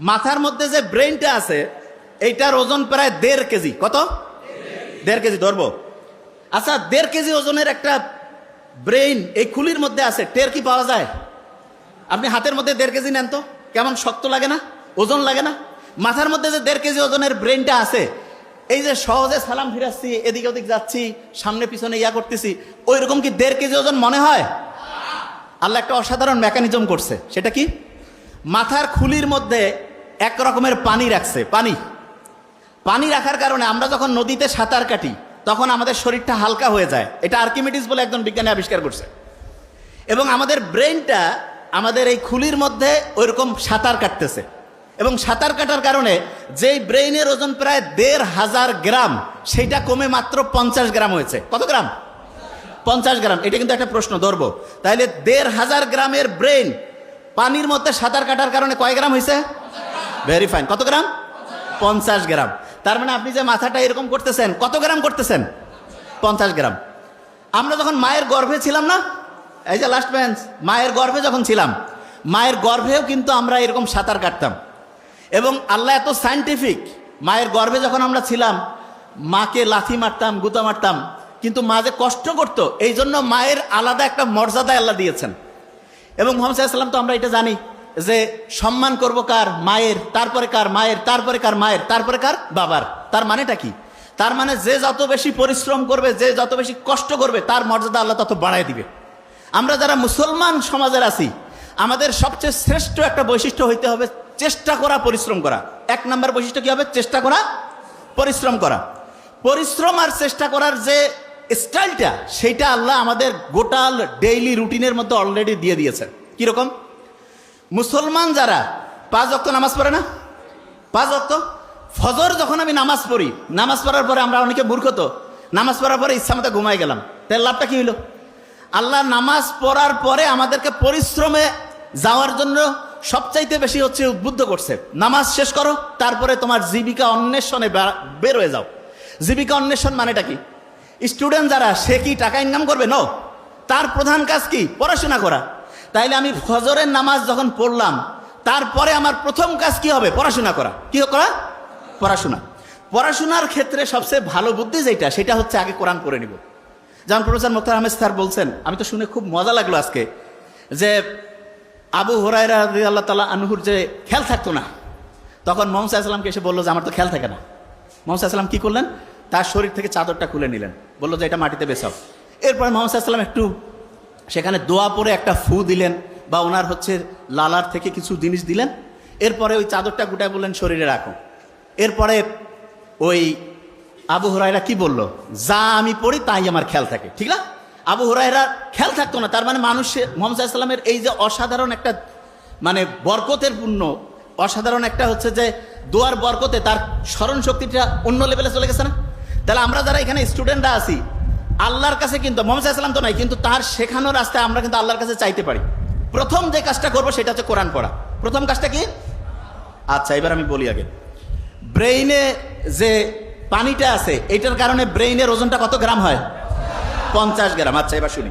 মাথার মধ্যে যে ব্রেইনটা আছে এইটার ওজন প্রায় 1.5 কেজি। কত? 1.5 কেজি ধরবো। আচ্ছা, 1.5 কেজি ওজনের একটা ব্রেইন এই খুলির মধ্যে আছে, টের কি পাওয়া যায়? আপনি হাতের মধ্যে 1.5 কেজি নেন তো, কেমন শক্ত লাগে না? ওজন লাগে না? মাথার মধ্যে যে 1.5 কেজি ওজনের ব্রেইনটা আছে, এই যে সহজে সালাম ফিরাচ্ছি, এদিক ওদিক যাচ্ছি, সামনে পিছনে ইয়া করতেছি, ওই রকম কি 1.5 কেজি ওজন মনে হয়? আল্লাহ একটা অসাধারণ মেকানিজম করছে। সেটা কি? মাথার খুলির মধ্যে এক রকমের পানি রাখছে। পানি রাখার কারণে আমরা যখন নদীতে সাঁতার কাটি তখন আমাদের শরীরটা হালকা হয়ে যায়। এটা আর্কিমিডিস বলে একজন বিজ্ঞানী আবিষ্কার করছে। এবং আমাদের ব্রেইনটা আমাদের এই খুলির মধ্যে ওইরকম সাঁতার কাটতেছে, এবং সাঁতার কাটার কারণে যেই ব্রেইনের ওজন প্রায় 1,500 গ্রাম, সেইটা কমে মাত্র 50 গ্রাম হয়েছে। কত গ্রাম? 50 গ্রাম। এটা কিন্তু একটা প্রশ্ন ধরবো। তাহলে 1,500 গ্রামের ব্রেইন পানির মধ্যে সাঁতার কাটার কারণে কয় গ্রাম হয়েছে? Very fine. কত গ্রাম? 50 গ্রাম। তার মানে আপনি যে মাথাটা এরকম করতেছেন, কত গ্রাম করতেছেন? 50 গ্রাম। আমরা যখন মায়ের গর্ভে ছিলাম না, এই যে লাস্ট বেঞ্চ, মায়ের গর্ভে যখন ছিলাম, মায়ের গর্ভেও কিন্তু আমরা এরকম সাঁতার কাটতাম। এবং আল্লাহ এত সায়েন্টিফিক, মায়ের গর্ভে যখন আমরা ছিলাম মাকে লাথি মারতাম, গুতা মারতাম, কিন্তু মা যে কষ্ট করতো, এই জন্য মায়ের আলাদা একটা মর্যাদা আল্লাহ দিয়েছেন। এবং মুহাম্মদ সাল্লাল্লাহু আলাইহি ওয়াসাল্লাম তো আমরা এটা জানি যে সম্মান করব কার? মায়ের, তারপরে কার? মায়ের, তারপরে কার? মায়ের, তারপরে কার? বাবার। তার মানেটা কি? তার মানে যে যত বেশি পরিশ্রম করবে, যে যত বেশি কষ্ট করবে, তার মর্যাদা আল্লাহ তত বাড়ায় দিবে। আমরা যারা মুসলমান সমাজের আছি, আমাদের সবচেয়ে শ্রেষ্ঠ একটা বৈশিষ্ট্য হইতে হবে চেষ্টা করা, পরিশ্রম করা। 1 নম্বর বৈশিষ্ট্য কি হবে? চেষ্টা করা, পরিশ্রম করা। পরিশ্রম আর চেষ্টা করার যে স্টাইলটা, সেইটা আল্লাহ আমাদের গোটাল ডেইলি রুটিনের মধ্যে অলরেডি দিয়ে দিয়েছেন। কিরকম? মুসলমান যারা 5 ওয়াক্ত নামাজ পড়ে না, 5 ওয়াক্ত ফজর যখন আমি নামাজ পড়ি, নামাজ পড়ার পরে আমরা অনেকে মূর্খ, তো নামাজ পড়ার পরে ইচ্ছা মতো ঘুমাই গেলাম, তার লাভটা কি হইল? আল্লাহ নামাজ পড়ার পরে আমাদেরকে পরিশ্রমে যাওয়ার জন্য সবচাইতে বেশি হচ্ছে উদ্বুদ্ধ করছে। নামাজ শেষ করো, তারপরে তোমার জীবিকা অন্বেষণে বের হয়ে যাও। জীবিকা অন্বেষণ মানেটা কি? স্টুডেন্ট যারা, সে কি টাকা ইনকাম করবে? নো, তার প্রধান কাজ কি? পড়াশোনা করা। তাইলে আমি ফজরের নামাজ যখন পড়লাম, তারপরে আমার প্রথম কাজ কি হবে? পড়াশোনা করা। কি করা? পড়াশোনা। পড়াশোনার ক্ষেত্রে সবচেয়ে ভালো বুদ্ধি যেটা, সেটা হচ্ছে আগে কোরআন পড়ে নিব। যেমন প্রফেসর মুখতার আহমেদ স্যার বলছেন, আমি তো শুনে খুব মজা লাগলো আজকে, যে আবু হুরায়রা রাদিয়াল্লাহু তাআলা আনহুর যে খেয়াল থাকতো না, তখন মুহাম্মদ সাল্লাল্লাহু আলাইহি ওয়াসাল্লামকে এসে বললো যে আমার তো খেয়াল থাকে না। মুহাম্মদ সাল্লাল্লাহু আলাইহি ওয়াসাল্লাম কি করলেন? তার শরীর থেকে চাদরটা খুলে নিলেন, বললো যে এটা মাটিতে বেছাও। এরপরে মুহাম্মদ সাল্লাল্লাহু আলাইহি ওয়াসাল্লাম একটু সেখানে দোয়া পরে একটা ফু দিলেন, বা ওনার হচ্ছে লালার থেকে কিছু জিনিস দিলেন। এরপরে ওই চাদরটা গুটায় বললেন শরীরে রাখো। এরপরে ওই আবু হুরায়রা কি বলল? যা আমি পড়ি তাই আমার খেয়াল থাকে। ঠিক না? আবু হুরায়রা খেয়াল থাকতো না। তার মানে মানুষের, মুহাম্মদ সাল্লাল্লাহু আলাইহি ওয়াসাল্লামের এই যে অসাধারণ একটা মানে বরকতের পূর্ণ, অসাধারণ একটা হচ্ছে যে দোয়ার বরকতে তার স্মরণ শক্তিটা অন্য লেভেলে চলে গেছে না? তাহলে আমরা যারা এখানে স্টুডেন্টরা আছি, আল্লাহর কাছে কিন্তু মুহাম্মদ সাল্লাল্লাহু আলাইহি ওয়াসাল্লাম তো নাই, কিন্তু তার শেখানোর রাস্তায় আমরা কিন্তু আল্লাহর কাছে চাইতে পারি। প্রথম যে কাজটা করবো সেটা হচ্ছে কোরআন পড়া। প্রথম কাজটা কি? আচ্ছা, এবার আমি বলি আগে। ব্রেইনে যে পানিটা আছে, এটার কারণে ব্রেইনের ওজনটা কত গ্রাম হয়? 50 গ্রাম। আচ্ছা, এবার শুনি।